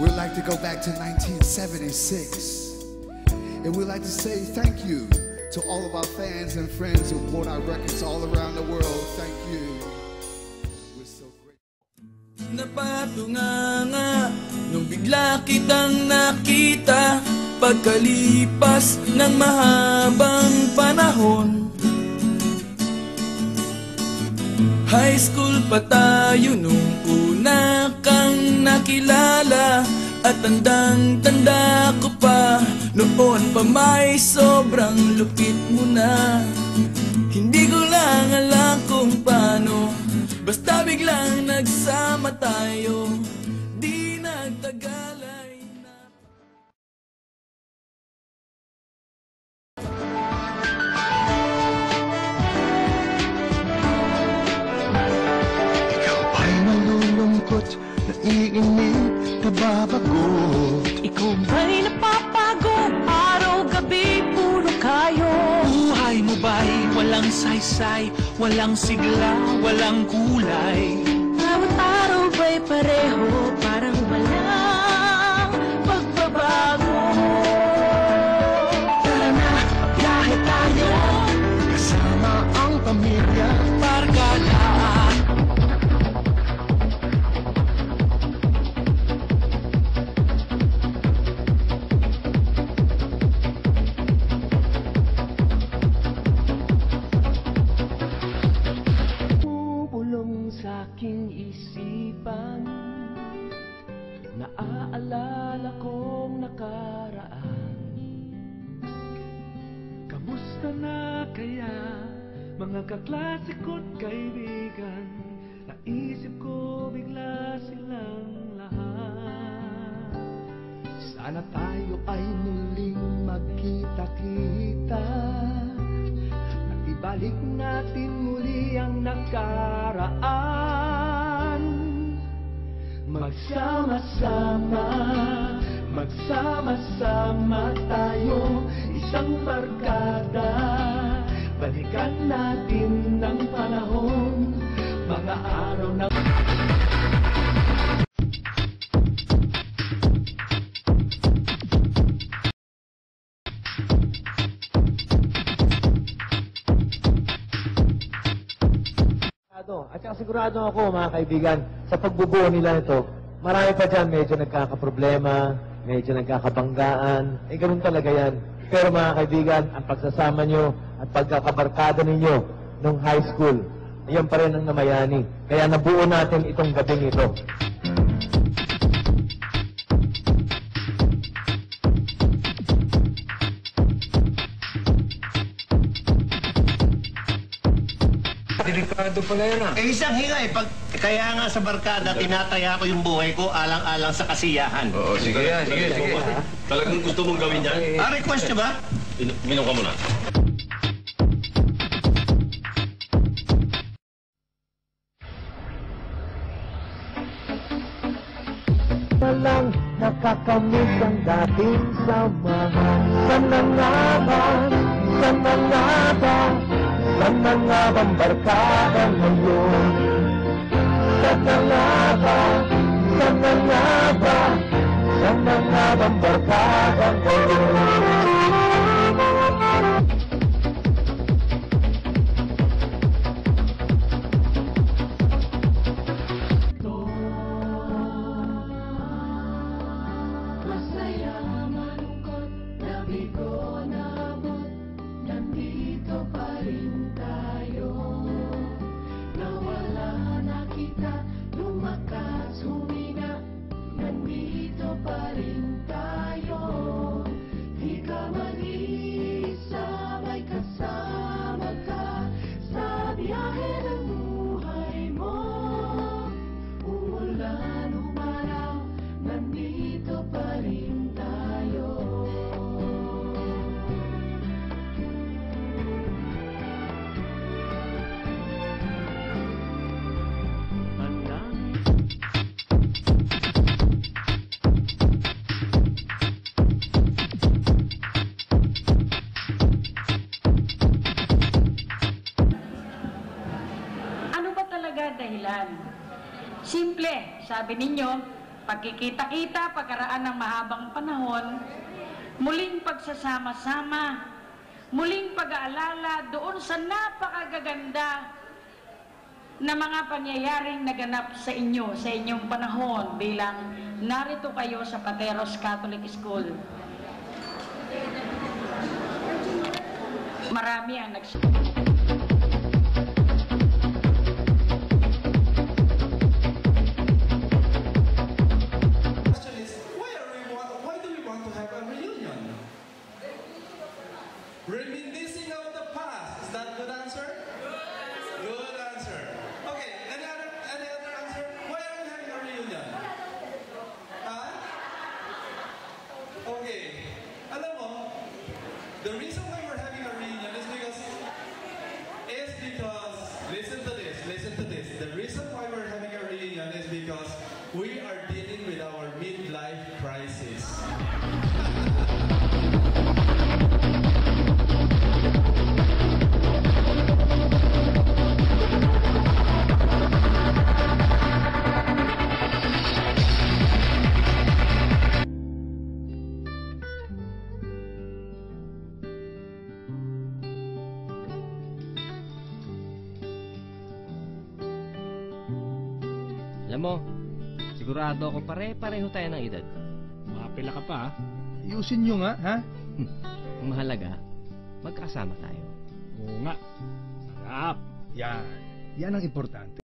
We'd like to go back to 1976. And we'd like to say thank you to all of our fans and friends who bought our records all around the world. Thank you. We're so grateful. Napatunganga nung bigla kitang nakita pagkalipas ng mahabang panahon. High school pa tayo nung una kang nakilala, at tandang-tanda ko pa, noon pa may sobrang lupit mo na. Hindi ko lang alam kung paano, basta biglang nagsama tayo, di nagtagalay na. Naiinip, nababagot. Ikaw ba'y napapagod? Araw-gabi, puro kayo. Buhay mo ba'y walang saysay, walang sigla, walang kulay? Bawat araw ba'y pareho, parang walang pagbabago? Tara na, biyahe tayo, kasama ang pamilya, barkada. Aking isipan, naaalala kong nakaraan. Kamusta na kaya mga kaklase ko't kaibigan? Naisip ko bigla silang lahat. Sana tayo ay muling magkita-kita, at ibalik natin muli ang nakaraan. Magsama-sama, magsama-sama tayo, isang barkada. Balikan natin ng panahon, mga araw na... At saka sigurado ako, mga kaibigan, sa pagbubuo nila ito, marami pa dyan medyo nagkakaproblema, medyo nagkakabanggaan, ganun talaga yan. Pero mga kaibigan, ang pagsasama nyo at pagkakabarkada ninyo nung high school, yan pa rin ang namayani. Kaya nabuo natin itong gabing ito. Delikado pala yun ah. Isang hinga eh. Kaya nga sa barkada, tinataya ko yung buhay ko alang-alang sa kasiyahan. Oo, sige yan, sige. Talagang gusto mong gawin yan? Request nyo ba? Minom ka muna. Walang nakakamit ang dating samahan. Sana nga ba? Sana nga ba? Sana nga bang barkada ngayon? Sana nga ba? Sana nga ba? Sana nga bang barkada ngayon? Simple, sabi ninyo, pagkikita-kita, pagkaraan ng mahabang panahon, muling pagsasama-sama, muling pag-aalala doon sa napakagaganda na mga pangyayaring naganap sa inyo, sa inyong panahon bilang narito kayo sa Pateros Catholic School. Marami ang Why do we want to have a reunion? Reminiscing of the past. Is that a good answer? Good answer. Okay, any other answer? Why are we having a reunion? Huh? Okay. Alam mo, the reason why we're having a reunion is because listen to this. The reason why we're having a reunion is because we are dealing with our midlife crisis. Alam mo, sigurado ako pare-pareho tayo ng edad. Mapila ka pa, ha? Ayusin nyo nga, ha? Ang mahalaga, magkasama tayo. Oo nga. Sarap. Yan. Yan ang importante.